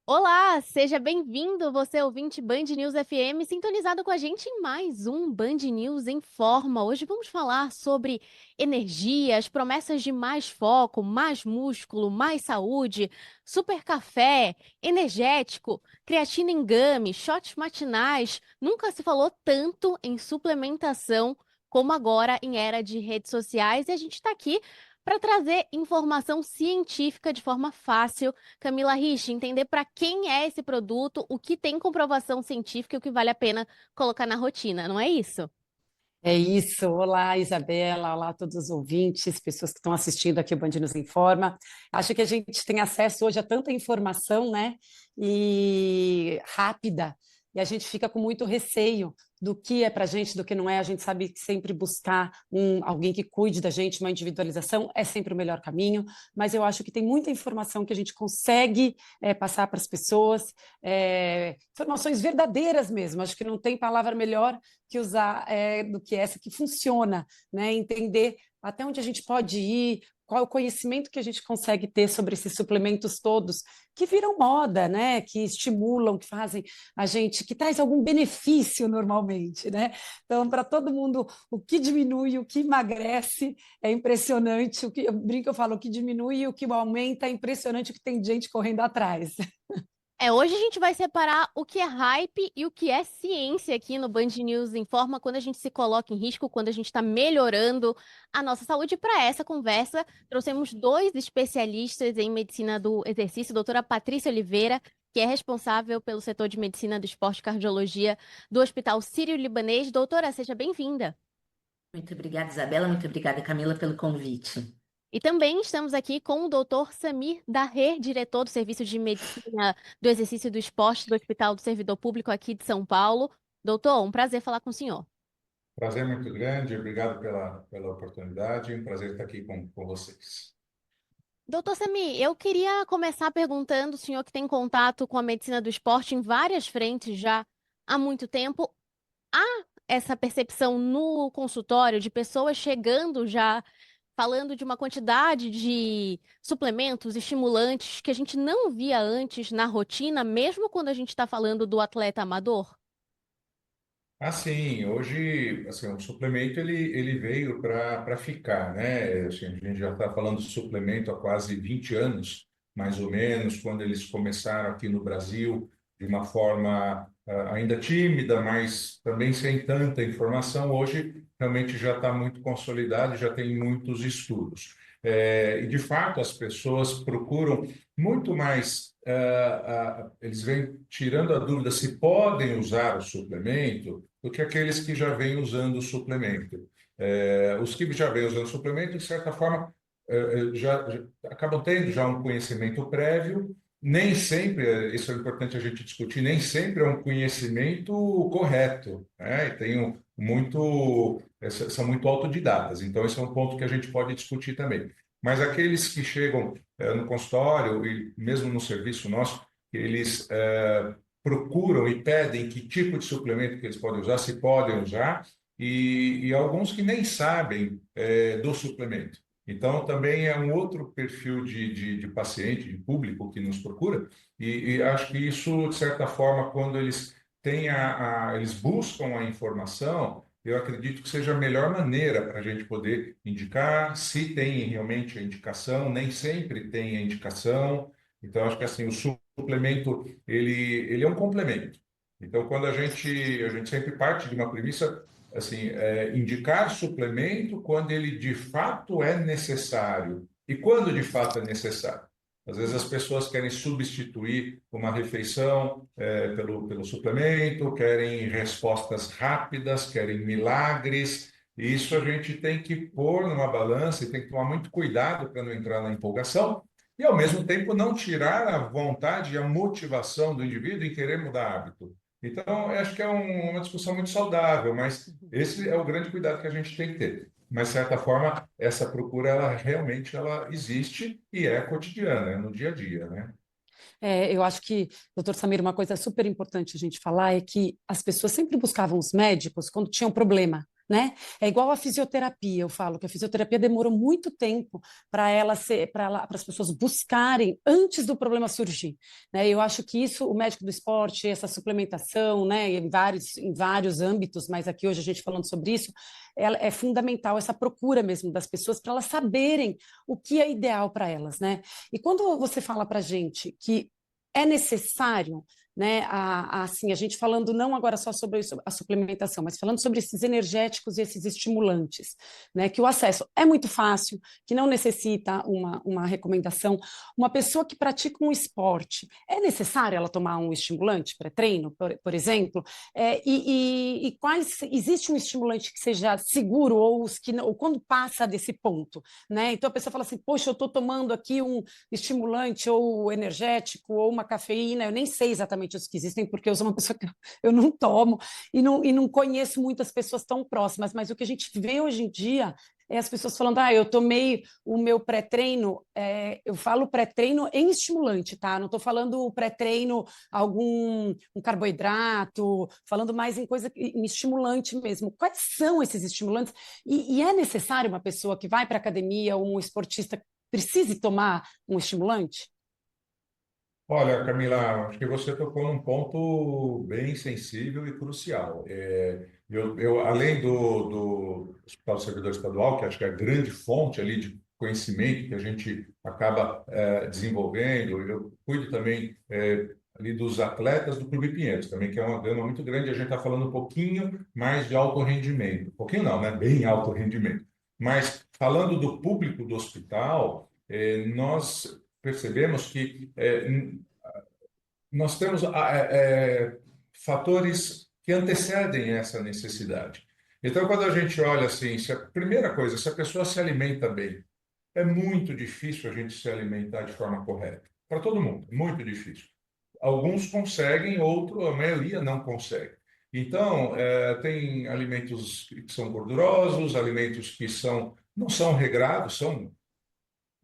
Olá, seja bem-vindo, você ouvinte Band News FM, sintonizado com a gente em mais um Band News em Forma. Hoje vamos falar sobre energia, as promessas de mais foco, mais músculo, mais saúde, super café, energético, creatina em gummy, shots matinais. Nunca se falou tanto em suplementação como agora em era de redes sociais e a gente está aqui para trazer informação científica de forma fácil. Camila Rich, entender para quem é esse produto, o que tem comprovação científica e o que vale a pena colocar na rotina, não é isso? É isso. Olá, Isabela. Olá a todos os ouvintes, pessoas que estão assistindo aqui o Band Nos Informa. Acho que a gente tem acesso hoje a tanta informação, né? E rápida, e a gente fica com muito receio do que é para a gente, do que não é. A gente sabe que sempre buscar alguém que cuide da gente, uma individualização, é sempre o melhor caminho, mas eu acho que tem muita informação que a gente consegue passar para as pessoas, informações verdadeiras mesmo. Acho que não tem palavra melhor que usar do que essa que funciona, né? Entender até onde a gente pode ir, qual é o conhecimento que a gente consegue ter sobre esses suplementos todos que viram moda, né? Que estimulam, que fazem a gente, que traz algum benefício normalmente, né? Então, para todo mundo, o que diminui, o que emagrece é impressionante. O que eu brinco, eu falo, o que diminui e o que aumenta é impressionante o que tem gente correndo atrás. Hoje a gente vai separar o que é hype e o que é ciência aqui no Band News Informa, quando a gente se coloca em risco, quando a gente está melhorando a nossa saúde. Para essa conversa, trouxemos dois especialistas em medicina do exercício, doutora Patrícia Oliveira, que é responsável pelo setor de medicina do esporte e cardiologia do Hospital Sírio-Libanês. Doutora, seja bem-vinda. Muito obrigada, Isabela. Muito obrigada, Camila, pelo convite. E também estamos aqui com o doutor Samir Darrer, diretor do Serviço de Medicina do Exercício e do Esporte do Hospital do Servidor Público aqui de São Paulo. Doutor, um prazer falar com o senhor. Prazer muito grande, obrigado pela oportunidade, um prazer estar aqui com vocês. Doutor Samir, eu queria começar perguntando, o senhor que tem contato com a medicina do esporte em várias frentes já há muito tempo, há essa percepção no consultório de pessoas chegando já falando de uma quantidade de suplementos, estimulantes que a gente não via antes na rotina, mesmo quando a gente está falando do atleta amador? Sim, hoje, assim, o suplemento ele veio para ficar, né? Assim, a gente já está falando de suplemento há quase 20 anos, mais ou menos, quando eles começaram aqui no Brasil de uma forma ainda tímida, mas também sem tanta informação. Hoje realmente já está muito consolidado, já tem muitos estudos. E de fato as pessoas procuram muito mais, eles vêm tirando a dúvida se podem usar o suplemento do que aqueles que já vêm usando o suplemento. Os que já vêm usando o suplemento, de certa forma, já acabam tendo já um conhecimento prévio. Nem sempre, isso é importante a gente discutir, nem sempre é um conhecimento correto, né? E tem são muito autodidatas, então esse é um ponto que a gente pode discutir também. Mas aqueles que chegam no consultório e mesmo no serviço nosso, eles procuram e pedem que tipo de suplemento que eles podem usar, se podem usar, e alguns que nem sabem do suplemento. Então, também é um outro perfil de paciente, de público que nos procura, e acho que isso, de certa forma, quando eles têm eles buscam a informação, eu acredito que seja a melhor maneira para a gente poder indicar, se tem realmente a indicação, nem sempre tem a indicação. Então, acho que assim, o suplemento, ele é um complemento. Então, quando a gente sempre parte de uma premissa, assim, indicar suplemento quando ele de fato é necessário. E quando de fato é necessário? Às vezes as pessoas querem substituir uma refeição pelo suplemento, querem respostas rápidas, querem milagres. E isso a gente tem que pôr numa balança e tem que tomar muito cuidado para não entrar na empolgação e, ao mesmo tempo, não tirar a vontade e a motivação do indivíduo em querer mudar hábito. Então, eu acho que é uma discussão muito saudável, mas esse é o grande cuidado que a gente tem que ter. Mas, de certa forma, essa procura, ela realmente ela existe e é cotidiana, é no dia a dia, né? Eu acho que, doutor Samir, uma coisa super importante a gente falar é que as pessoas sempre buscavam os médicos quando tinham problema. né? É igual a fisioterapia, eu falo que a fisioterapia demorou muito tempo para as pessoas buscarem antes do problema surgir, né? Eu acho que isso, o médico do esporte, essa suplementação, né, em vários âmbitos, mas aqui hoje a gente falando sobre isso, é fundamental essa procura mesmo das pessoas para elas saberem o que é ideal para elas, né? E quando você fala para a gente que é necessário, né, assim, a gente falando não agora só sobre a suplementação, mas falando sobre esses energéticos e esses estimulantes, né, que o acesso é muito fácil, que não necessita uma recomendação. Uma pessoa que pratica um esporte, é necessário ela tomar um estimulante pré-treino, por exemplo? E quais, existe um estimulante que seja seguro ou, os que não, ou quando passa desse ponto, né? Então a pessoa fala assim, poxa, eu estou tomando aqui um estimulante ou energético ou uma cafeína, eu nem sei exatamente os que existem, porque eu sou uma pessoa que eu não tomo e não conheço muitas pessoas tão próximas, mas o que a gente vê hoje em dia é as pessoas falando, eu tomei o meu pré-treino, eu falo pré-treino em estimulante, tá? Não estou falando pré-treino, um carboidrato, falando mais em coisa, em estimulante mesmo. Quais são esses estimulantes? E é necessário uma pessoa que vai para a academia, um esportista, precise tomar um estimulante? Olha, Camila, acho que você tocou num ponto bem sensível e crucial. Além do Hospital do Servidor Estadual, que acho que é a grande fonte ali de conhecimento que a gente acaba desenvolvendo, eu cuido também ali dos atletas do Clube Pinheiros, também, que é uma gama muito grande. A gente está falando um pouquinho mais de alto rendimento. Um pouquinho não, né? Bem alto rendimento. Mas falando do público do hospital, nós percebemos que nós temos fatores que antecedem essa necessidade. Então, quando a gente olha assim, primeira coisa, se a pessoa se alimenta bem, é muito difícil a gente se alimentar de forma correta. Para todo mundo, muito difícil. Alguns conseguem, a maioria não consegue. Então, tem alimentos que são gordurosos, alimentos que não são regrados,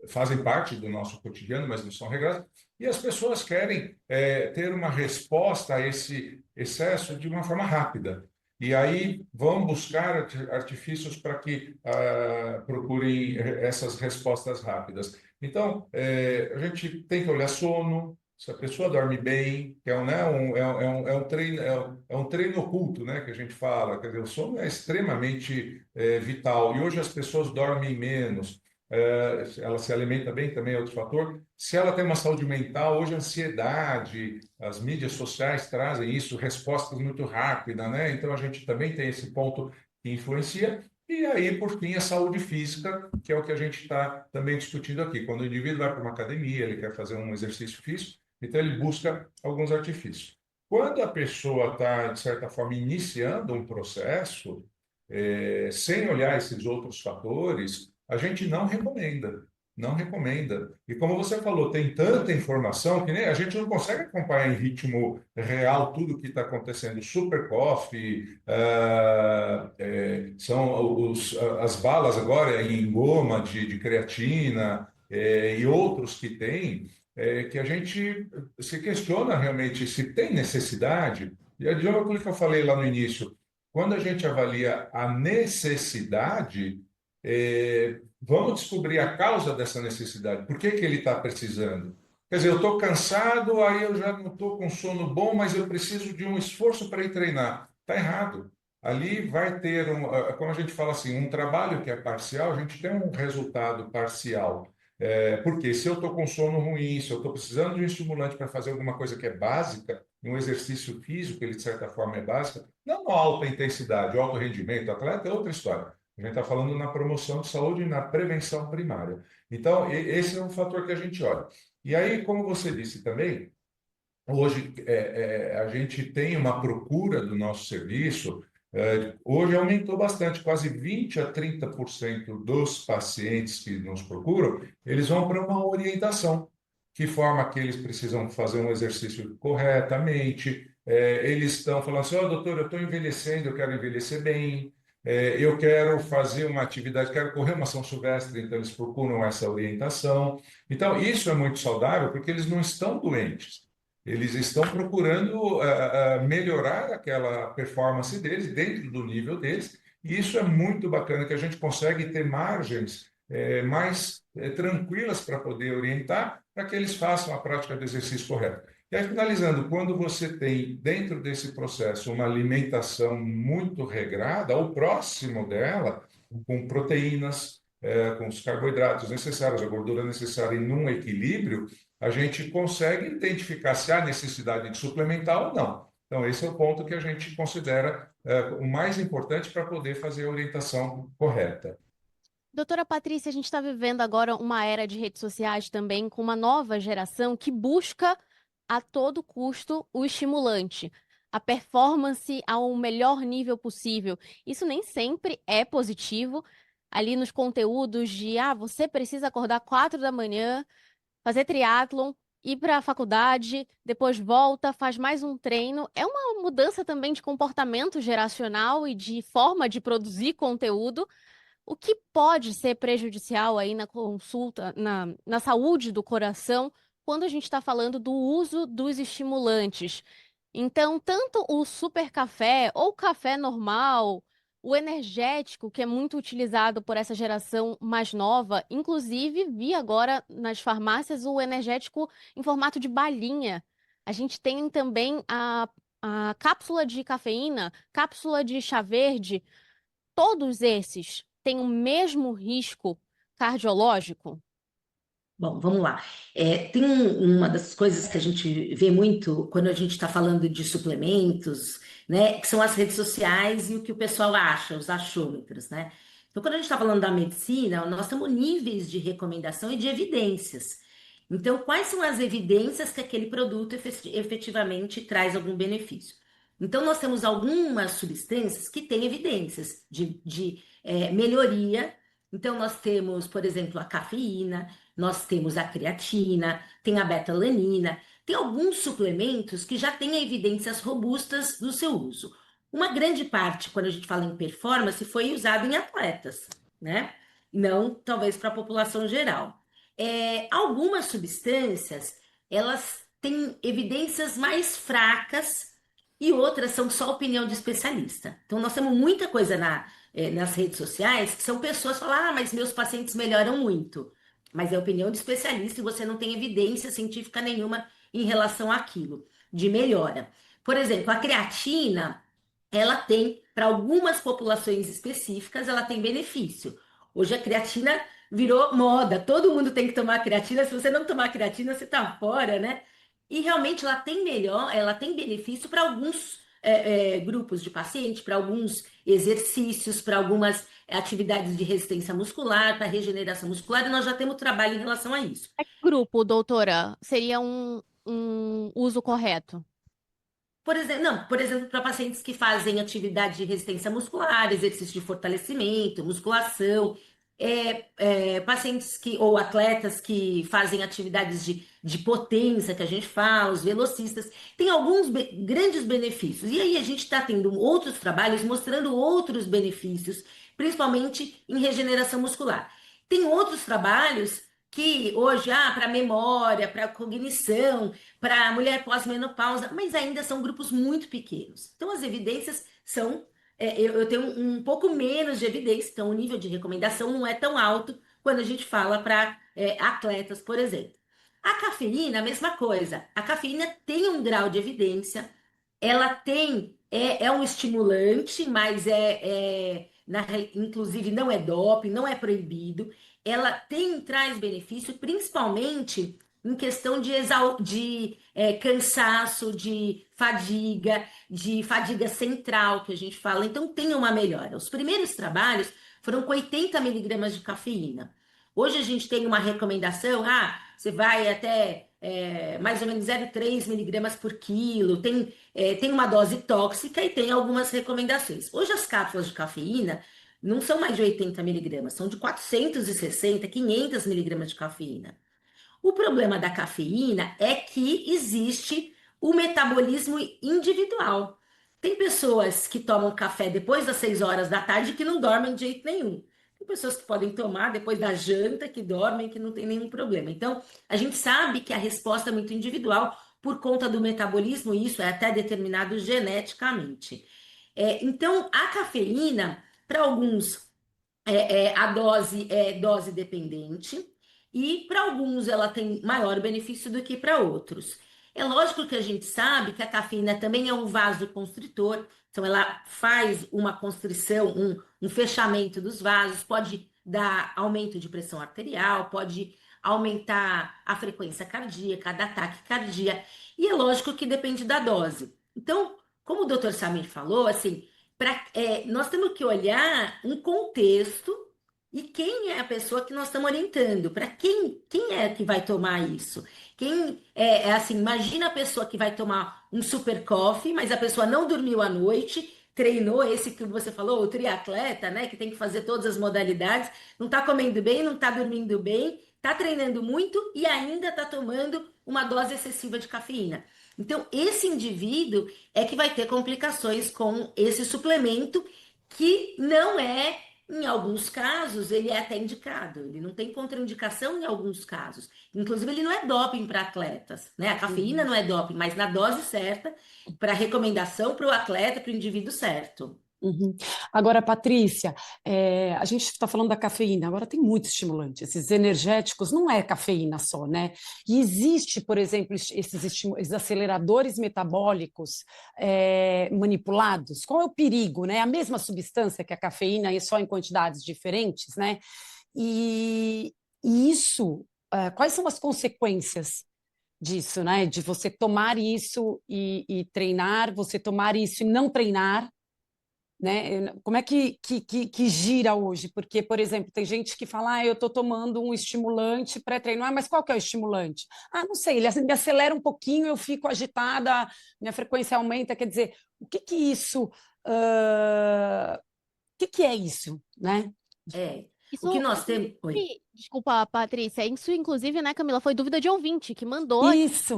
fazem parte do nosso cotidiano, mas não são regradas, e as pessoas querem ter uma resposta a esse excesso de uma forma rápida. E aí vão buscar artifícios para que procurem essas respostas rápidas. Então, a gente tem que olhar sono, se a pessoa dorme bem, que é um treino oculto, né, que a gente fala, quer dizer, o sono é extremamente vital, e hoje as pessoas dormem menos. Ela se alimenta bem, também é outro fator. Se ela tem uma saúde mental, hoje a ansiedade, as mídias sociais trazem isso, respostas muito rápidas, né? Então a gente também tem esse ponto que influencia. E aí, por fim, a saúde física, que é o que a gente está também discutindo aqui. Quando o indivíduo vai para uma academia, ele quer fazer um exercício físico, então ele busca alguns artifícios. Quando a pessoa está, de certa forma, iniciando um processo, sem olhar esses outros fatores, a gente não recomenda, não recomenda. E como você falou, tem tanta informação que nem a gente não consegue acompanhar em ritmo real tudo o que está acontecendo. Super Coffee, são as balas agora em goma de creatina, e outros que tem, que a gente se questiona realmente se tem necessidade. E de novo aquilo que eu falei lá no início, quando a gente avalia a necessidade, vamos descobrir a causa dessa necessidade. Por que que ele está precisando? Quer dizer, eu estou cansado, aí eu já não estou com sono bom, mas eu preciso de um esforço para ir treinar. Está errado. Ali vai ter, como a gente fala assim, um trabalho que é parcial, a gente tem um resultado parcial. Porque se eu estou com sono ruim, se eu estou precisando de um estimulante para fazer alguma coisa que é básica, um exercício físico, ele de certa forma é básico, não alta intensidade, alto rendimento, atleta é outra história. A gente está falando na promoção de saúde e na prevenção primária. Então, esse é um fator que a gente olha. E aí, como você disse também, hoje a gente tem uma procura do nosso serviço. Hoje aumentou bastante, quase 20 a 30% dos pacientes que nos procuram, eles vão para uma orientação, que forma que eles precisam fazer um exercício corretamente. Eles estão falando assim, doutor, eu estou envelhecendo, eu quero envelhecer bem, eu quero fazer uma atividade, quero correr uma São Silvestre, então eles procuram essa orientação. Então, isso é muito saudável, porque eles não estão doentes. Eles estão procurando melhorar aquela performance deles, dentro do nível deles, E isso é muito bacana, que a gente consegue ter margens mais tranquilas para poder orientar, para que eles façam a prática do exercício correto. E aí, finalizando, quando você tem dentro desse processo uma alimentação muito regrada, ou próximo dela, com proteínas, com os carboidratos necessários, a gordura necessária em um equilíbrio, a gente consegue identificar se há necessidade de suplementar ou não. Então, esse é o ponto que a gente considera o mais importante para poder fazer a orientação correta. Doutora Patrícia, a gente está vivendo agora uma era de redes sociais também com uma nova geração que busca a todo custo o estimulante, a performance ao melhor nível possível. Isso nem sempre é positivo. Ali nos conteúdos de, você precisa acordar 4 da manhã, fazer triatlon, ir para a faculdade, depois volta, faz mais um treino. É uma mudança também de comportamento geracional e de forma de produzir conteúdo, o que pode ser prejudicial aí na consulta, na saúde do coração, quando a gente está falando do uso dos estimulantes. Então, tanto o super café ou café normal, o energético, que é muito utilizado por essa geração mais nova, inclusive vi agora nas farmácias o energético em formato de balinha. A gente tem também a cápsula de cafeína, cápsula de chá verde, todos esses têm o mesmo risco cardiológico? Bom, vamos lá. Tem uma das coisas que a gente vê muito quando a gente está falando de suplementos, né, que são as redes sociais e o que o pessoal acha, os achômetros, né? Então, quando a gente está falando da medicina, nós temos níveis de recomendação e de evidências. Então, quais são as evidências que aquele produto efetivamente traz algum benefício? Então, nós temos algumas substâncias que têm evidências de melhoria. Então, nós temos, por exemplo, a cafeína, nós temos a creatina, tem a betalanina, tem alguns suplementos que já têm evidências robustas do seu uso. Uma grande parte, quando a gente fala em performance, foi usado em atletas, né? Não talvez para a população geral. Algumas substâncias, elas têm evidências mais fracas e outras são só opinião de especialista. Então, nós temos muita coisa nas redes sociais que são pessoas que falam, mas meus pacientes melhoram muito. Mas é opinião de especialista e você não tem evidência científica nenhuma em relação àquilo, de melhora. Por exemplo, a creatina, ela tem, para algumas populações específicas, ela tem benefício. Hoje a creatina virou moda, todo mundo tem que tomar creatina. Se você não tomar creatina, você tá fora, né? E realmente ela tem benefício para alguns grupos de pacientes, para alguns exercícios, para algumas atividades de resistência muscular, para regeneração muscular, e nós já temos trabalho em relação a isso. Grupo, doutora, seria um uso correto? Por exemplo, não, por exemplo, para pacientes que fazem atividade de resistência muscular, exercício de fortalecimento, musculação, pacientes ou atletas que fazem atividades de potência, que a gente fala, os velocistas, tem alguns grandes benefícios. E aí a gente está tendo outros trabalhos mostrando outros benefícios, principalmente em regeneração muscular. Tem outros trabalhos que hoje, para memória, para cognição, para mulher pós-menopausa, mas ainda são grupos muito pequenos. Então, as evidências são. Eu tenho um pouco menos de evidência, então o nível de recomendação não é tão alto quando a gente fala para atletas, por exemplo. A cafeína, a mesma coisa. A cafeína tem um grau de evidência, ela tem. É um estimulante, mas inclusive não é doping, não é proibido. Ela traz benefício, principalmente em questão de cansaço, de fadiga central, que a gente fala. Então, tem uma melhora. Os primeiros trabalhos foram com 80 miligramas de cafeína. Hoje a gente tem uma recomendação, você vai até mais ou menos 0,3 miligramas por quilo, tem uma dose tóxica e tem algumas recomendações. Hoje as cápsulas de cafeína não são mais de 80 miligramas, são de 460, 500 miligramas de cafeína. O problema da cafeína é que existe o metabolismo individual. Tem pessoas que tomam café depois das 6 horas da tarde que não dormem de jeito nenhum. Tem pessoas que podem tomar depois da janta, que dormem, que não tem nenhum problema. Então, a gente sabe que a resposta é muito individual por conta do metabolismo, e isso é até determinado geneticamente. Então, a cafeína, Para alguns, a dose é dose dependente, e para alguns ela tem maior benefício do que para outros. É lógico que a gente sabe que a cafeína também é um vasoconstritor, então ela faz uma constrição, um fechamento dos vasos, pode dar aumento de pressão arterial, pode aumentar a frequência cardíaca, dar taquicardia, e é lógico que depende da dose. Então, como o Dr. Samir falou, assim, nós temos que olhar um contexto e quem é a pessoa que nós estamos orientando, para quem é que vai tomar isso? Quem é assim, imagina a pessoa que vai tomar um super coffee, mas a pessoa não dormiu à noite, treinou esse que você falou, o triatleta, né, que tem que fazer todas as modalidades, não está comendo bem, não está dormindo bem, está treinando muito e ainda está tomando uma dose excessiva de cafeína. Então, esse indivíduo é que vai ter complicações com esse suplemento, que não é, em alguns casos, ele é até indicado, ele não tem contraindicação em alguns casos. Inclusive, ele não é doping para atletas, né? A cafeína não é doping, mas na dose certa, para recomendação para o atleta, para o indivíduo certo. Uhum. Agora, Patrícia, a gente está falando da cafeína, agora tem muito estimulante. Esses energéticos não é cafeína só, né? E existe, por exemplo, esses aceleradores metabólicos manipulados. Qual é o perigo, né? A mesma substância que a cafeína, e só em quantidades diferentes, né? E isso, quais são as consequências disso, né? De você tomar isso e treinar, você tomar isso e não treinar, né? Como é que gira hoje? Porque, por exemplo, tem gente que fala, eu estou tomando um estimulante pré-treino, mas qual que é o estimulante? Não sei, ele me acelera um pouquinho, eu fico agitada, minha frequência aumenta, quer dizer, o que que isso, o que é isso, né? O que nós temos... Desculpa, Patrícia, isso inclusive, né, Camila, foi dúvida de ouvinte que mandou Isso.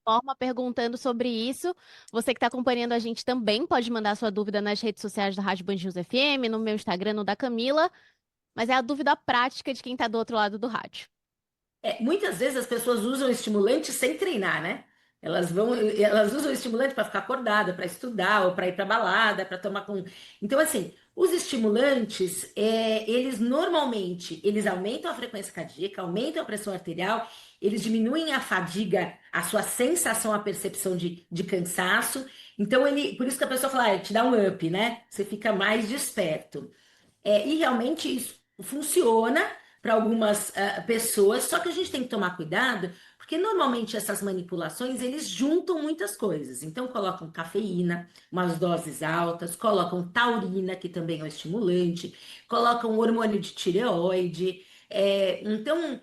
forma perguntando sobre isso. Você que está acompanhando a gente também pode mandar sua dúvida nas redes sociais da Rádio Band News FM, no meu Instagram, no da Camila, mas é a dúvida prática de quem está do outro lado do rádio. Muitas vezes as pessoas usam estimulante sem treinar, né? Elas usam estimulante para ficar acordada, para estudar, ou para ir para balada, para tomar com. Então, assim, os estimulantes, eles normalmente, eles aumentam a frequência cardíaca, aumentam a pressão arterial, eles diminuem a fadiga, a sua sensação, a percepção de cansaço. Então, por isso que a pessoa fala, te dá um up, né? Você fica mais desperto. E realmente isso funciona para algumas pessoas, só que a gente tem que tomar cuidado, porque normalmente essas manipulações, eles juntam muitas coisas. Então, colocam cafeína, umas doses altas, colocam taurina, que também é um estimulante, colocam hormônio de tireoide. Então,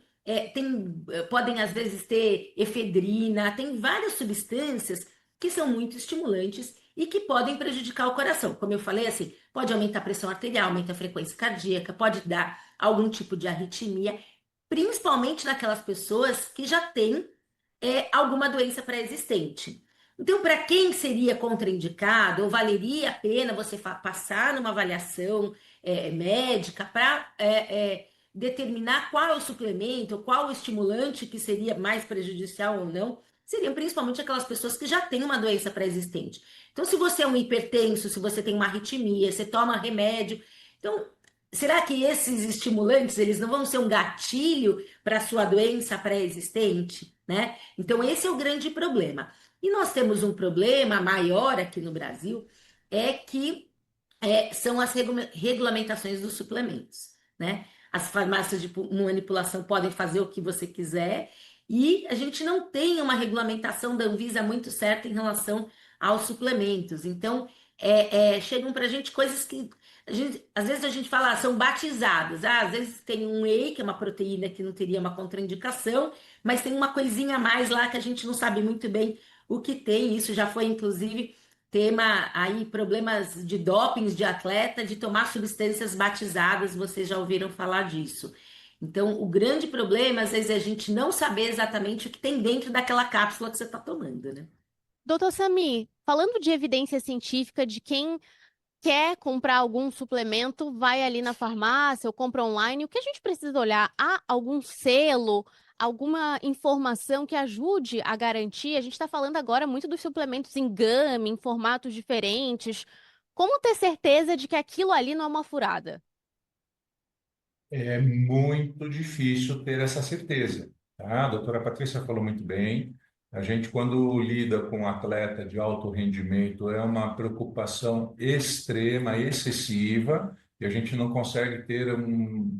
podem às vezes ter efedrina, tem várias substâncias que são muito estimulantes e que podem prejudicar o coração. Como eu falei, assim, pode aumentar a pressão arterial, aumenta a frequência cardíaca, pode dar algum tipo de arritmia, principalmente naquelas pessoas que já têm alguma doença pré-existente. Então, para quem seria contraindicado, ou valeria a pena você passar numa avaliação médica para determinar qual é o suplemento, qual o estimulante que seria mais prejudicial ou não, seriam principalmente aquelas pessoas que já têm uma doença pré-existente. Então, se você é um hipertenso, se você tem uma arritmia, você toma remédio, então, será que esses estimulantes, eles não vão ser um gatilho para a sua doença pré-existente, né? Então, esse é o grande problema. E nós temos um problema maior aqui no Brasil, que são as regulamentações dos suplementos, né? As farmácias de manipulação podem fazer o que você quiser e a gente não tem uma regulamentação da Anvisa muito certa em relação aos suplementos. Então, chegam para a gente coisas que às vezes a gente fala, são batizadas. Às vezes tem um whey, que é uma proteína que não teria uma contraindicação, mas tem uma coisinha a mais lá que a gente não sabe muito bem o que tem. Isso já foi, inclusive, tema aí, problemas de dopings de atleta, de tomar substâncias batizadas, vocês já ouviram falar disso. Então, o grande problema, às vezes, é a gente não saber exatamente o que tem dentro daquela cápsula que você está tomando, né? Doutor Sami, falando de evidência científica de quem quer comprar algum suplemento, vai ali na farmácia ou compra online, o que a gente precisa olhar? Há algum selo, alguma informação que ajude a garantir? A gente está falando agora muito dos suplementos em gama, em formatos diferentes. Como ter certeza de que aquilo ali não é uma furada? É muito difícil ter essa certeza, tá? A doutora Patrícia falou muito bem. A gente, quando lida com um atleta de alto rendimento, é uma preocupação extrema, excessiva, e a gente não consegue ter,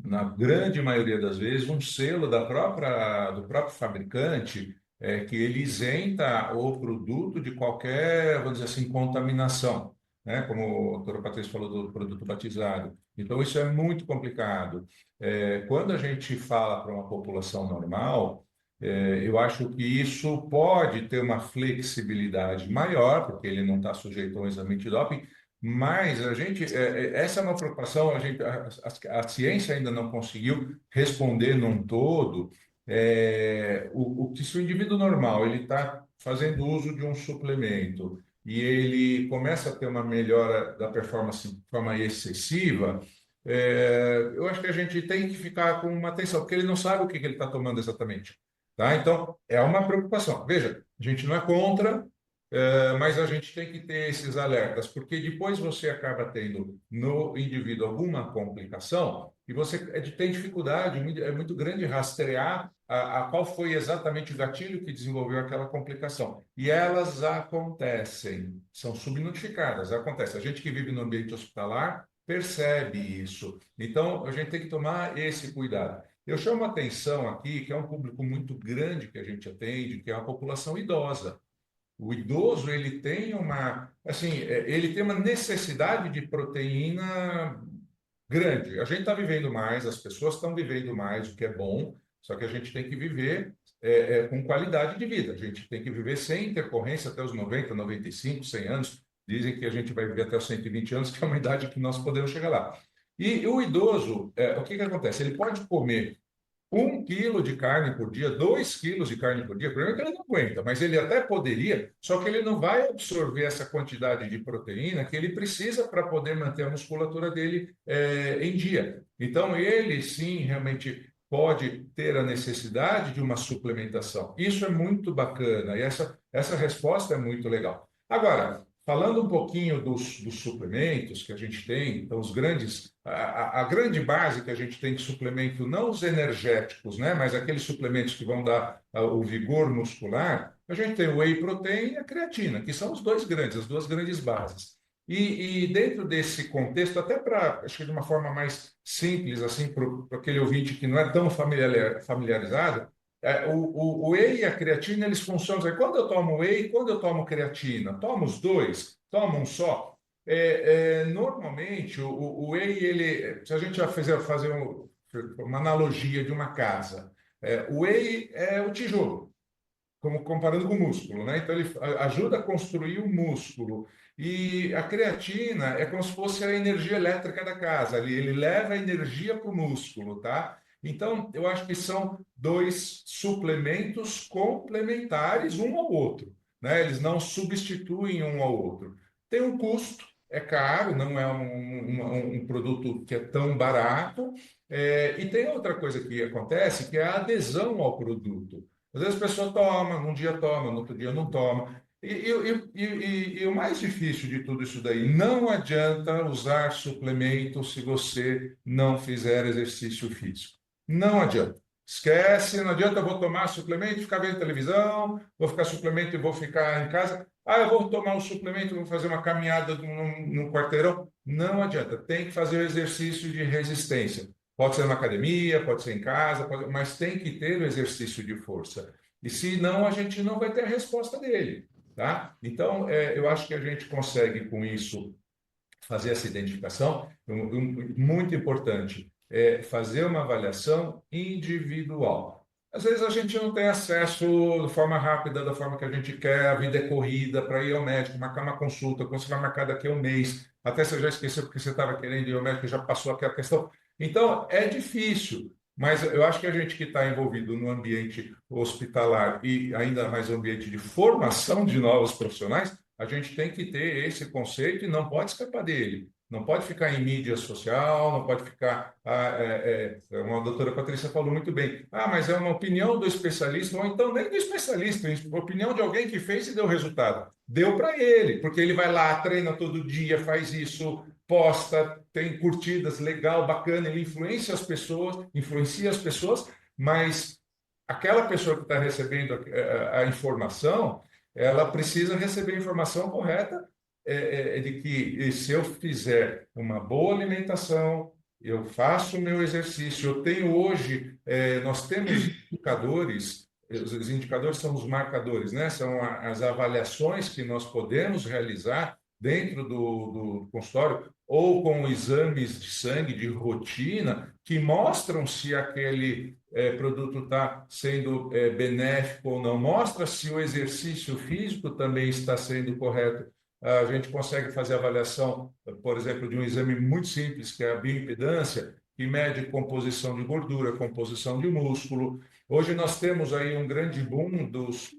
na grande maioria das vezes, um selo do próprio fabricante, que ele isenta o produto de qualquer, vamos dizer assim, contaminação, né? Como a doutora Patrícia falou do produto batizado. Então, isso é muito complicado. Quando a gente fala para uma população normal, eu acho que isso pode ter uma flexibilidade maior, porque ele não está sujeito a um exame de doping, mas essa é uma preocupação, a ciência ainda não conseguiu responder num todo, que se o indivíduo normal ele está fazendo uso de um suplemento e ele começa a ter uma melhora da performance de forma excessiva, eu acho que a gente tem que ficar com uma atenção, porque ele não sabe o que ele está tomando exatamente. Tá? Então, é uma preocupação. Veja, a gente não é contra, mas a gente tem que ter esses alertas, porque depois você acaba tendo no indivíduo alguma complicação e você tem dificuldade, é muito grande rastrear a qual foi exatamente o gatilho que desenvolveu aquela complicação. E elas acontecem, são subnotificadas, acontece. A gente que vive no ambiente hospitalar percebe isso. Então, a gente tem que tomar esse cuidado. Eu chamo a atenção aqui que é um público muito grande que a gente atende, que é a população idosa. O idoso, ele tem uma necessidade de proteína grande. A gente está vivendo mais, as pessoas estão vivendo mais, o que é bom, só que a gente tem que viver com qualidade de vida. A gente tem que viver sem intercorrência até os 90, 95, 100 anos. Dizem que a gente vai viver até os 120 anos, que é uma idade que nós podemos chegar lá. E o idoso, o que acontece? Ele pode comer 1 quilo de carne por dia, 2 quilos de carne por dia, o problema é que ele não aguenta, mas ele até poderia, só que ele não vai absorver essa quantidade de proteína que ele precisa para poder manter a musculatura dele em dia. Então, ele sim, realmente pode ter a necessidade de uma suplementação. Isso é muito bacana e essa resposta é muito legal. Agora, falando um pouquinho dos suplementos que a gente tem, então a grande base que a gente tem de suplemento, não os energéticos, né, mas aqueles suplementos que vão dar o vigor muscular, a gente tem o whey protein e a creatina, que são as duas grandes bases. E dentro desse contexto, até para, acho que de uma forma mais simples, assim, para aquele ouvinte que não é tão familiarizado, o whey e a creatina, eles funcionam. Quando eu tomo whey e quando eu tomo creatina, tomo os dois, tomo um só. Normalmente, o whey, se a gente já fazer uma analogia de uma casa, o whey é o tijolo, como comparando com o músculo, né? Então, ele ajuda a construir o músculo. E a creatina é como se fosse a energia elétrica da casa. Ele leva a energia para o músculo, tá? Então, eu acho que são dois suplementos complementares um ao outro, né? Eles não substituem um ao outro. Tem um custo, é caro, não é um produto que é tão barato. E tem outra coisa que acontece, que é a adesão ao produto. Às vezes a pessoa toma, num dia toma, no outro dia não toma. E o mais difícil de tudo isso daí, não adianta usar suplemento se você não fizer exercício físico. Não adianta. Esquece, não adianta eu vou tomar suplemento e ficar vendo televisão, vou ficar suplemento e vou ficar em casa. Ah, eu vou tomar um suplemento, vou fazer uma caminhada num quarteirão. Não adianta, tem que fazer o exercício de resistência. Pode ser na academia, pode ser em casa, mas tem que ter o exercício de força. E se não, a gente não vai ter a resposta dele, tá? Então, eu acho que a gente consegue com isso fazer essa identificação. Muito importante é fazer uma avaliação individual. Às vezes a gente não tem acesso de forma rápida, da forma que a gente quer, a vida é corrida para ir ao médico, marcar uma consulta, quando você vai marcar daqui a um mês, até você já esqueceu porque você estava querendo ir ao médico, já passou aquela questão. Então, é difícil, mas eu acho que a gente que está envolvido no ambiente hospitalar e ainda mais no ambiente de formação de novos profissionais, a gente tem que ter esse conceito e não pode escapar dele. Não pode ficar em mídia social, não pode ficar. Uma doutora Patrícia falou muito bem. Ah, mas é uma opinião do especialista, ou então nem do especialista, é uma opinião de alguém que fez e deu resultado. Deu para ele, porque ele vai lá, treina todo dia, faz isso, posta, tem curtidas, legal, bacana, ele influencia as pessoas, mas aquela pessoa que está recebendo a informação, ela precisa receber a informação correta, de que se eu fizer uma boa alimentação, eu faço o meu exercício, eu tenho hoje, nós temos indicadores, os indicadores são os marcadores, né? São as avaliações que nós podemos realizar dentro do consultório ou com exames de sangue de rotina que mostram se aquele produto está sendo benéfico ou não, mostra se o exercício físico também está sendo correto. A gente consegue fazer avaliação, por exemplo, de um exame muito simples, que é a bioimpedância, que mede composição de gordura, composição de músculo. Hoje nós temos aí um grande boom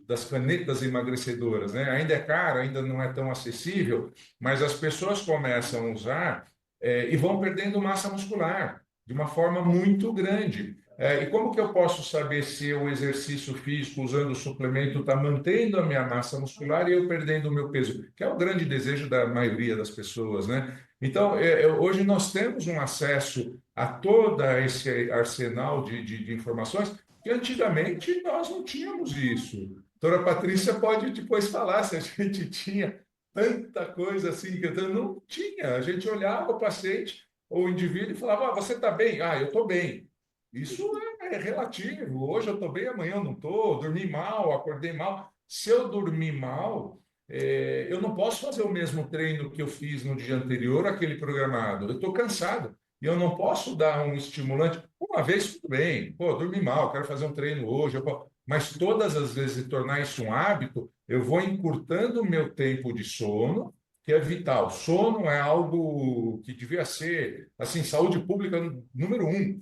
das canetas emagrecedoras, né? Ainda é caro, ainda não é tão acessível, mas as pessoas começam a usar e vão perdendo massa muscular de uma forma muito grande. E como que eu posso saber se o exercício físico usando o suplemento está mantendo a minha massa muscular e eu perdendo o meu peso? Que é o grande desejo da maioria das pessoas, né? Então, hoje nós temos um acesso a todo esse arsenal de informações que antigamente nós não tínhamos isso. A doutora Patrícia pode depois falar se a gente tinha tanta coisa assim, que eu não tinha. A gente olhava o paciente ou o indivíduo e falava, você está bem? Ah, eu estou bem. Isso é relativo. Hoje eu estou bem, amanhã eu não estou. Dormi mal, acordei mal. Se eu dormir mal, eu não posso fazer o mesmo treino que eu fiz no dia anterior, aquele programado. Eu estou cansado. E eu não posso dar um estimulante. Uma vez, tudo bem. Pô, dormi mal, quero fazer um treino hoje. Mas todas as vezes tornar isso um hábito, eu vou encurtando o meu tempo de sono, que é vital. Sono é algo que devia ser, assim, saúde pública número um.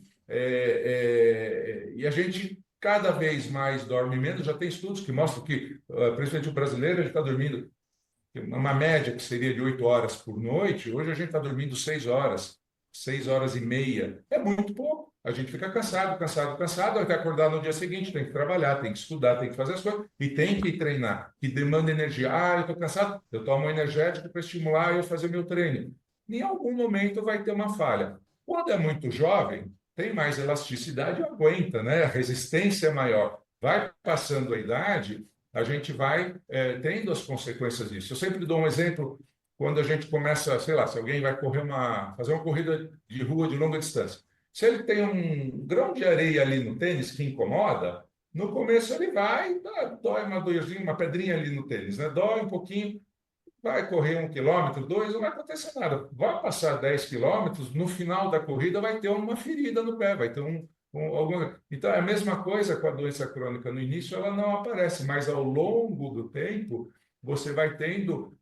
E a gente cada vez mais dorme menos. Já tem estudos que mostram que, principalmente o brasileiro, ele está dormindo uma média que seria de 8 horas por noite. Hoje a gente está dormindo 6 horas, 6 horas e meia. É muito pouco. A gente fica cansado, cansado, cansado, até acordar no dia seguinte, tem que trabalhar, tem que estudar, tem que fazer as coisas e tem que treinar, que demanda energia. Ah, eu estou cansado, eu tomo um energético para estimular eu fazer meu treino. Em algum momento vai ter uma falha. Quando é muito jovem, tem mais elasticidade e aguenta, né? A resistência é maior. Vai passando a idade, a gente vai tendo as consequências disso. Eu sempre dou um exemplo quando a gente começa, sei lá, se alguém vai fazer uma corrida de rua de longa distância. Se ele tem um grão de areia ali no tênis que incomoda, no começo ele vai, dói uma dorzinha, uma pedrinha ali no tênis, né? Dói um pouquinho, vai correr 1 quilômetro, 2, não vai acontecer nada. Vai passar 10 quilômetros, no final da corrida vai ter uma ferida no pé, vai ter alguma. Então, é a mesma coisa com a doença crônica. No início ela não aparece, mas ao longo do tempo você vai tendo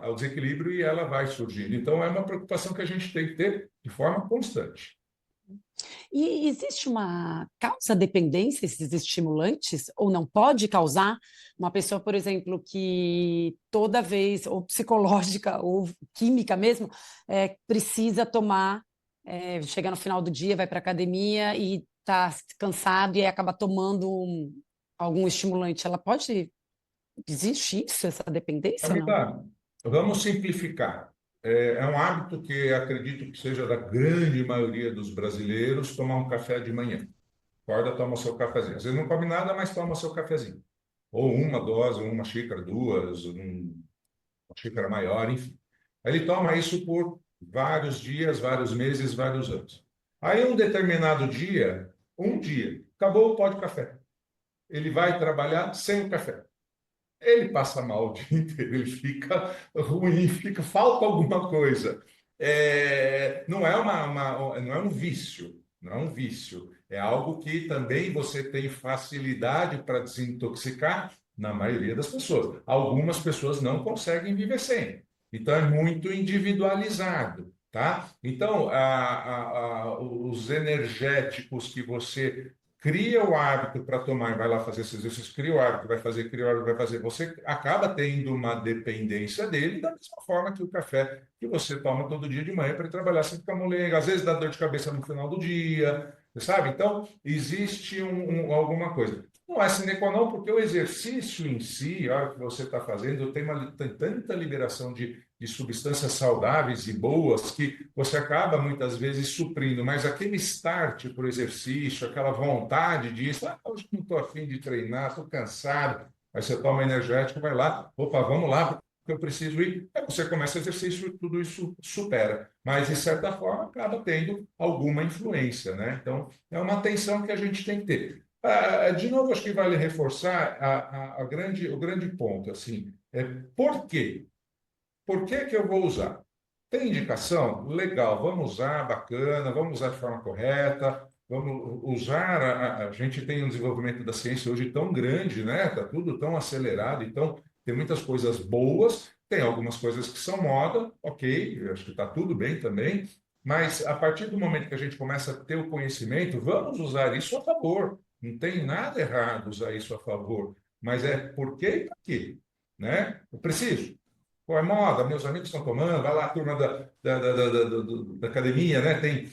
o desequilíbrio e ela vai surgindo. Então, é uma preocupação que a gente tem que ter de forma constante. E existe uma causa-dependência esses estimulantes, ou não pode causar? Uma pessoa, por exemplo, que toda vez, ou psicológica, ou química mesmo, precisa tomar, chega no final do dia, vai para a academia e está cansado e acaba tomando algum estimulante. Ela pode... Existe isso, essa dependência, ou não? Camila, vamos simplificar. É um hábito que acredito que seja da grande maioria dos brasileiros tomar um café de manhã. Acorda, toma o seu cafezinho. Às vezes não come nada, mas toma o seu cafezinho. Ou uma dose, uma xícara, duas, uma xícara maior, enfim. Ele toma isso por vários dias, vários meses, vários anos. Aí, um determinado dia, acabou o pó de café. Ele vai trabalhar sem o café. Ele passa mal o dia inteiro, ele fica ruim, falta alguma coisa. Não é não é um vício, não é um vício. É algo que também você tem facilidade para desintoxicar na maioria das pessoas. Algumas pessoas não conseguem viver sem. Então, é muito individualizado, tá? Então, os energéticos que você cria o hábito para tomar e vai lá fazer esses exercícios, cria o hábito, vai fazer, cria o hábito, vai fazer, você acaba tendo uma dependência dele da mesma forma que o café que você toma todo dia de manhã para ir trabalhar, você fica molenga, às vezes dá dor de cabeça no final do dia, sabe? Então, existe alguma coisa. Não é sine qua non, porque o exercício em si, a hora que você está fazendo, tem tanta liberação de substâncias saudáveis e boas que você acaba muitas vezes suprindo, mas aquele start para o exercício, aquela vontade disso, hoje não estou afim de treinar, estou cansado, aí você toma energético, vai lá, opa, vamos lá, porque eu preciso ir, aí você começa o exercício, tudo isso supera, mas de certa forma acaba tendo alguma influência, né? Então, é uma atenção que a gente tem que ter. De novo, acho que vale reforçar o grande ponto, assim, por quê? Por que que eu vou usar? Tem indicação? Legal, vamos usar, bacana, vamos usar de forma correta, vamos usar. A gente tem um desenvolvimento da ciência hoje tão grande, né? Está tudo tão acelerado, então tem muitas coisas boas, tem algumas coisas que são moda, ok, eu acho que está tudo bem também, mas a partir do momento que a gente começa a ter o conhecimento, vamos usar isso a favor. Não tem nada errado usar isso a favor, mas é por quê e para quê, né? Eu preciso. Pô, é moda, meus amigos estão tomando, vai lá a turma da academia, né? Tem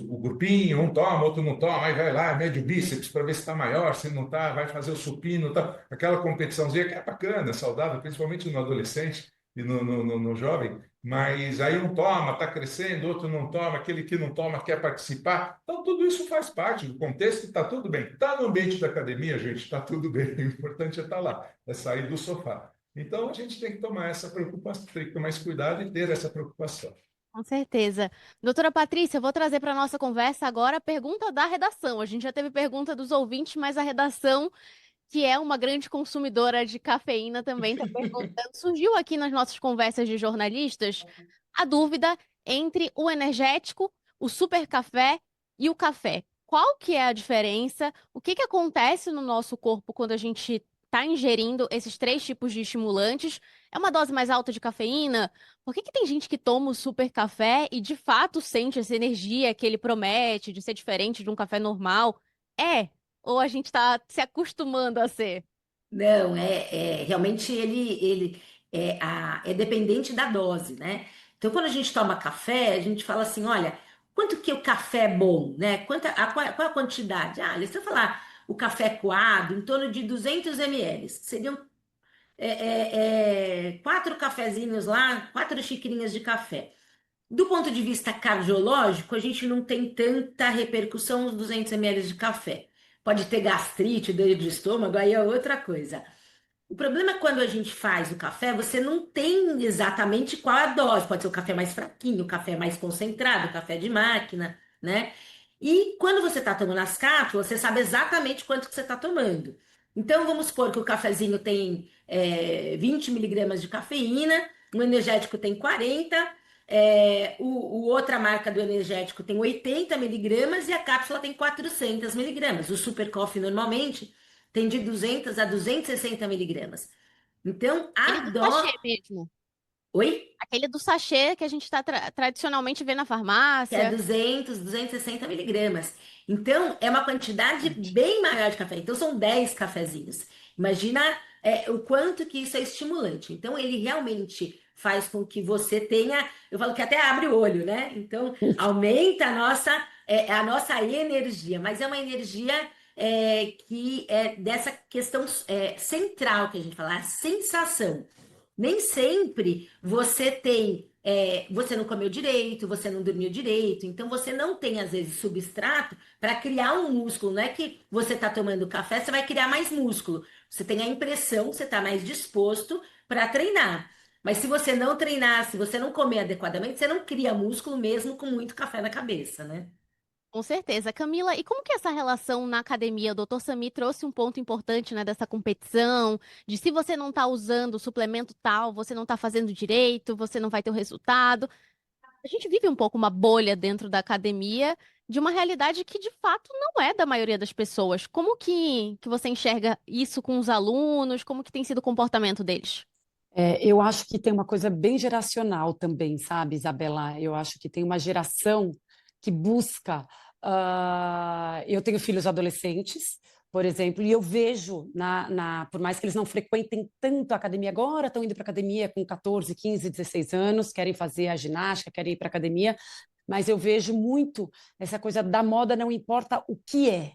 o grupinho, um toma, outro não toma, aí vai lá, mede o bíceps para ver se está maior, se não está, vai fazer o supino, tá? Aquela competiçãozinha que é bacana, saudável, principalmente no adolescente e no jovem, mas aí um toma, está crescendo, outro não toma, aquele que não toma quer participar. Então, tudo isso faz parte do contexto e está tudo bem. Está no ambiente da academia, gente, está tudo bem. O importante é estar lá, é sair do sofá. Então, a gente tem que tomar essa preocupação, tem que tomar esse cuidado e ter essa preocupação. Com certeza. Doutora Patrícia, eu vou trazer para a nossa conversa agora a pergunta da redação. A gente já teve pergunta dos ouvintes, mas a redação, que é uma grande consumidora de cafeína, também está perguntando. Surgiu aqui nas nossas conversas de jornalistas a dúvida entre o energético, o super café e o café. Qual que é a diferença? O que que acontece no nosso corpo quando a gente está ingerindo esses três tipos de estimulantes? É uma dose mais alta de cafeína? Por que que tem gente que toma o super café e de fato sente essa energia que ele promete de ser diferente de um café normal? É? Ou a gente está se acostumando a ser? Não, realmente é dependente da dose, né? Então, quando a gente toma café, a gente fala assim, olha, quanto que o café é bom, né? Qual a quantidade? Ah, se eu falar o café coado, em torno de 200 ml, seriam quatro cafezinhos lá, quatro xicrinhas de café. Do ponto de vista cardiológico, a gente não tem tanta repercussão nos 200 ml de café. Pode ter gastrite, dor de estômago, aí é outra coisa. O problema é quando a gente faz o café, você não tem exatamente qual a dose. Pode ser o café mais fraquinho, o café mais concentrado, o café de máquina, né? E quando você está tomando as cápsulas, você sabe exatamente quanto que você está tomando. Então, vamos supor que o cafezinho tem 20 miligramas de cafeína, o energético tem 40, outra marca do energético tem 80 miligramas e a cápsula tem 400 miligramas. O Super Coffee normalmente tem de 200 a 260 miligramas. Então, Aquele a do dó... sachê mesmo. Oi? Aquele do sachê que a gente está tradicionalmente vê na Que é farmácia. 200, 260 miligramas. Então, é uma quantidade bem maior de café. Então, são 10 cafezinhos. Imagina, o quanto que isso é estimulante. Então, ele realmente faz com que você tenha, eu falo que até abre o olho, né? Então, aumenta a nossa energia, mas é uma energia que é dessa questão central que a gente fala, a sensação. Nem sempre você não comeu direito, você não dormiu direito, então você não tem, às vezes, substrato para criar um músculo. Não é que você está tomando café, você vai criar mais músculo. Você tem a impressão que você está mais disposto para treinar. Mas se você não treinar, se você não comer adequadamente, você não cria músculo mesmo com muito café na cabeça, né? Com certeza. Camila, e como que é essa relação na academia? O Dr. Sami trouxe um ponto importante, né, dessa competição, de se você não está usando o suplemento tal, você não está fazendo direito, você não vai ter o resultado. A gente vive um pouco uma bolha dentro da academia de uma realidade que, de fato, não é da maioria das pessoas. Como que você enxerga isso com os alunos? Como que tem sido o comportamento deles? Eu acho que tem uma coisa bem geracional também, sabe, Isabela? Eu acho que tem uma geração que busca Eu tenho filhos adolescentes, por exemplo, e eu vejo, por mais que eles não frequentem tanto a academia agora, estão indo para academia com 14, 15, 16 anos, querem fazer a ginástica, querem ir para academia, mas eu vejo muito essa coisa da moda, não importa o que é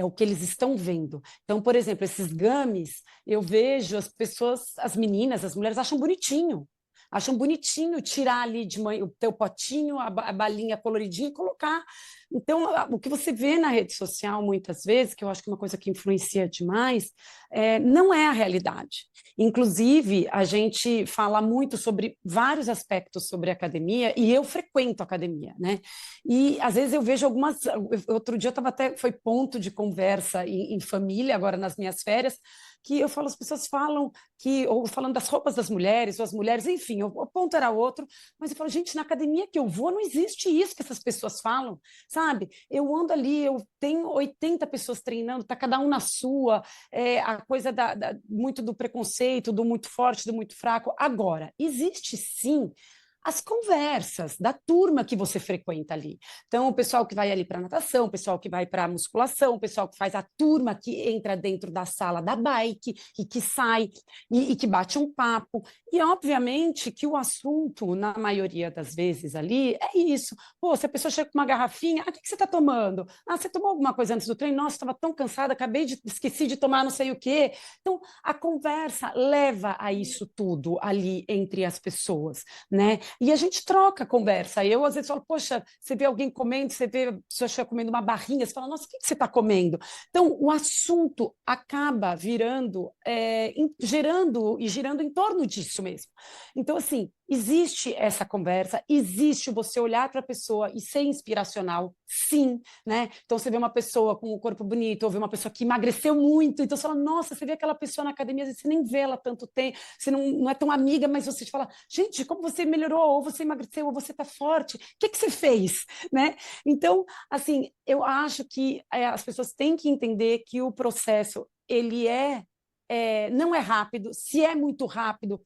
o que eles estão vendo. Então, por exemplo, esses gummies, eu vejo as pessoas, as meninas, as mulheres acham bonitinho tirar ali de manhã o teu potinho, a balinha coloridinha e colocar. Então, o que você vê na rede social muitas vezes, que eu acho que é uma coisa que influencia demais, não é a realidade. Inclusive, a gente fala muito sobre vários aspectos sobre a academia, e eu frequento a academia, né? E às vezes eu vejo algumas. Outro dia eu estava até, foi ponto de conversa em família, agora nas minhas férias, que eu falo, as pessoas falam que, ou falando das roupas das mulheres, ou as mulheres, enfim, o ponto era outro, mas eu falo, gente, na academia que eu vou, não existe isso que essas pessoas falam, sabe? Eu ando ali, eu tenho 80 pessoas treinando, tá cada um na sua, a coisa muito do preconceito, do muito forte, do muito fraco. Agora, existe sim as conversas da turma que você frequenta ali. Então, o pessoal que vai ali para natação, o pessoal que vai para musculação, o pessoal que faz a turma que entra dentro da sala da bike e que sai e que bate um papo. E, obviamente, que o assunto, na maioria das vezes ali, é isso. Pô, se a pessoa chega com uma garrafinha, o que você está tomando? Você tomou alguma coisa antes do treino? Nossa, estava tão cansada, esqueci de tomar não sei o quê. Então, a conversa leva a isso tudo ali entre as pessoas, né? E a gente troca a conversa. Eu, às vezes, falo, poxa, você vê alguém comendo, você vê a pessoa comendo uma barrinha, você fala, nossa, o que você está comendo? Então, o assunto acaba virando, gerando e girando em torno disso mesmo. Então, assim, existe essa conversa, existe você olhar para a pessoa e ser inspiracional, sim, né? Então, você vê uma pessoa com o corpo bonito, ou vê uma pessoa que emagreceu muito, então você fala, nossa, você vê aquela pessoa na academia, às vezes você nem vê ela tanto tempo, você não é tão amiga, mas você te fala, gente, como você melhorou, ou você emagreceu, ou você está forte, o que você fez, né? Então, assim, eu acho que as pessoas têm que entender que o processo, ele não é rápido, se é muito rápido,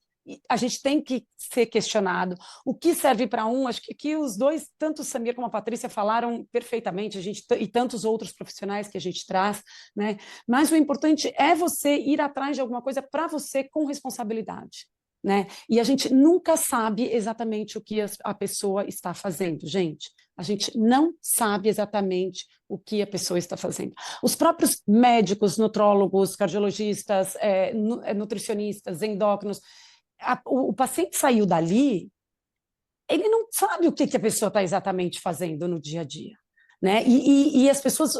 a gente tem que ser questionado. O que serve para um, acho que os dois, tanto o Samir como a Patrícia, falaram perfeitamente, e tantos outros profissionais que a gente traz, né? Mas o importante é você ir atrás de alguma coisa para você com responsabilidade. Né? E a gente nunca sabe exatamente o que a pessoa está fazendo, gente. A gente não sabe exatamente o que a pessoa está fazendo. Os próprios médicos, nutrólogos, cardiologistas, nutricionistas, endócrinos, o paciente saiu dali, ele não sabe o que a pessoa está exatamente fazendo no dia a dia, né? E as pessoas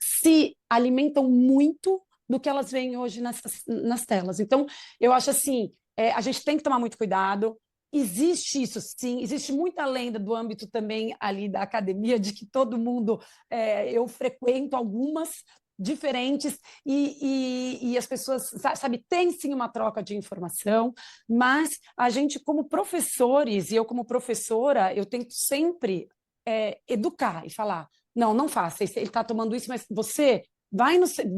se alimentam muito do que elas veem hoje nas telas. Então, eu acho assim, a gente tem que tomar muito cuidado. Existe isso, sim. Existe muita lenda do âmbito também ali da academia, de que todo mundo... eu frequento algumas diferentes e as pessoas, sabe, tem sim uma troca de informação, mas a gente como professores, e eu como professora, eu tento sempre educar e falar, não faça, ele está tomando isso, mas você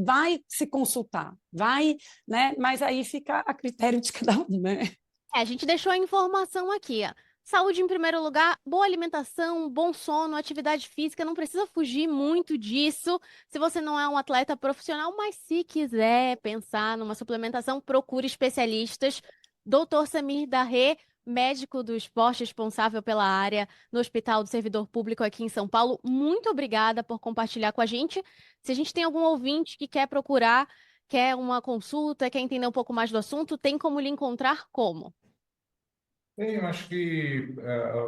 vai se consultar, vai, né? Mas aí fica a critério de cada um, né? A gente deixou a informação aqui, ó. Saúde em primeiro lugar, boa alimentação, bom sono, atividade física, não precisa fugir muito disso se você não é um atleta profissional, mas se quiser pensar numa suplementação, procure especialistas. Doutor Samir Darré, médico do esporte responsável pela área no Hospital do Servidor Público aqui em São Paulo, muito obrigada por compartilhar com a gente. Se a gente tem algum ouvinte que quer procurar, quer uma consulta, quer entender um pouco mais do assunto, tem como lhe encontrar como? Tem, eu acho que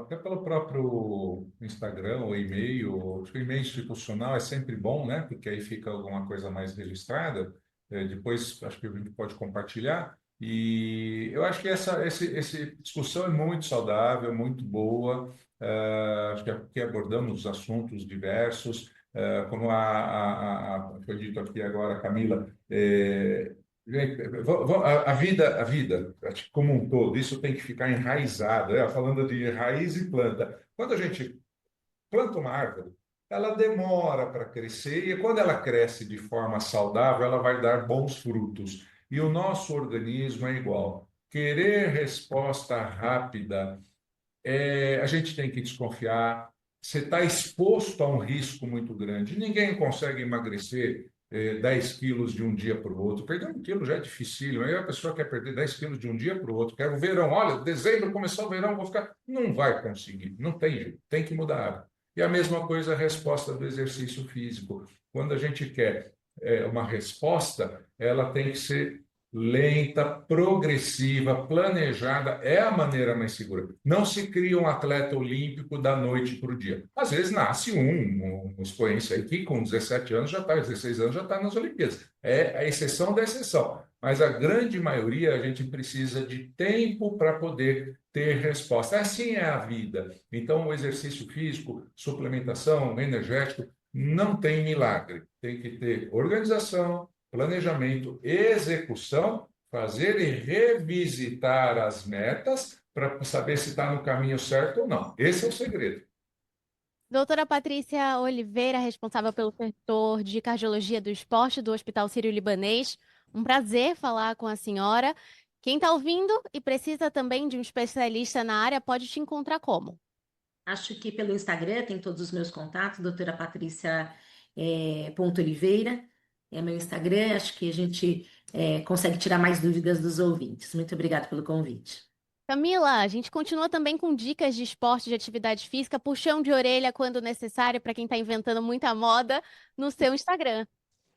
até pelo próprio Instagram ou e-mail, acho que o e-mail institucional é sempre bom, né? Porque aí fica alguma coisa mais registrada. Depois acho que a gente pode compartilhar. E eu acho que essa discussão é muito saudável, muito boa. Acho que aqui abordamos assuntos diversos. Como foi dito aqui agora, Camila, a vida, acho que como um todo, isso tem que ficar enraizado, falando de raiz e planta. Quando a gente planta uma árvore, ela demora para crescer e quando ela cresce de forma saudável, ela vai dar bons frutos. E o nosso organismo é igual. Querer resposta rápida, a gente tem que desconfiar, você está exposto a um risco muito grande. Ninguém consegue emagrecer 10 quilos de um dia para o outro. Perder 1 quilo já é dificílimo. Aí a pessoa quer perder 10 quilos de um dia para o outro. Quer o verão. Olha, dezembro começou o verão, vou ficar. Não vai conseguir. Não tem jeito. Tem que mudar a hábito. E a mesma coisa a resposta do exercício físico. Quando a gente quer uma resposta, ela tem que ser lenta, progressiva, planejada, é a maneira mais segura. Não se cria um atleta olímpico da noite para o dia. Às vezes nasce um expoente aí que com 17 anos já está, 16 anos já está nas Olimpíadas. É a exceção da exceção. Mas a grande maioria a gente precisa de tempo para poder ter resposta. Assim é a vida. Então, o exercício físico, suplementação, energético, não tem milagre. Tem que ter organização, planejamento, execução, fazer e revisitar as metas para saber se está no caminho certo ou não. Esse é o segredo. Doutora Patrícia Oliveira, responsável pelo setor de cardiologia do esporte do Hospital Sírio-Libanês. Um prazer falar com a senhora. Quem está ouvindo e precisa também de um especialista na área pode te encontrar como? Acho que pelo Instagram tem todos os meus contatos, doutora Patrícia ponto Oliveira, é meu Instagram, acho que a gente consegue tirar mais dúvidas dos ouvintes. Muito obrigada pelo convite. Camila, a gente continua também com dicas de esporte, de atividade física, puxão de orelha quando necessário, para quem está inventando muita moda, no seu Instagram.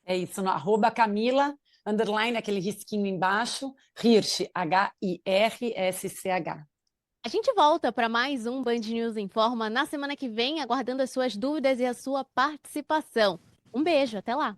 É isso, no @Camila, underline, aquele risquinho embaixo, Hirsch, Hirsch. A gente volta para mais um Band News Informa na semana que vem, aguardando as suas dúvidas e a sua participação. Um beijo, até lá!